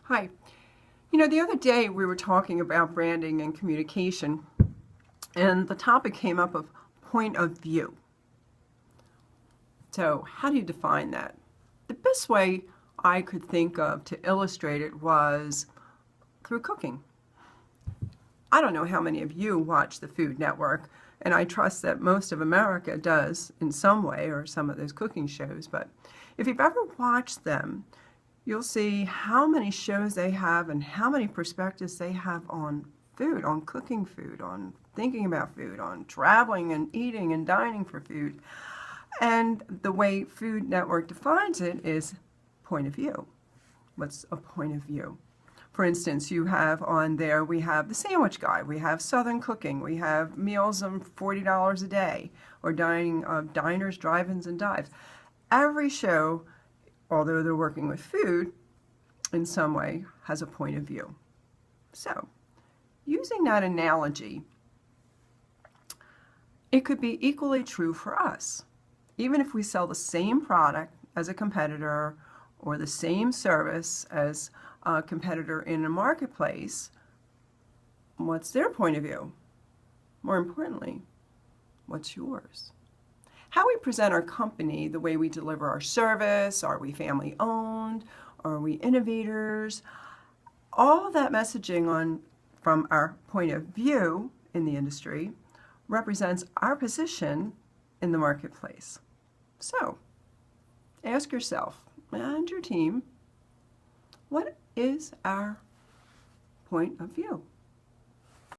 Hi. The other day we were talking about branding and communication, and the topic came up of point of view. So, how do you define that? The best way I could think of to illustrate it was through cooking. I don't know how many of you watch the Food Network, and I trust that most of America does in some way, or some of those cooking shows, but if you've ever watched them, you'll see how many shows they have and how many perspectives they have on food, on cooking food, on thinking about food, on traveling and eating and dining for food. And the way Food Network defines it is point of view. What's a point of view? For instance, you have on there, we have the Sandwich Guide, we have Southern Cooking, we have Meals on $40 a day, or Diners, Drive-Ins, and Dives. Every show, although they're working with food in some way, has a point of view. So, using that analogy, it could be equally true for us. Even if we sell the same product as a competitor or the same service as a competitor in a marketplace, what's their point of view? More importantly, what's yours? How we present our company, the way we deliver our service, are we family owned, are we innovators, all that messaging from our point of view in the industry represents our position in the marketplace. So, ask yourself and your team, what is our point of view?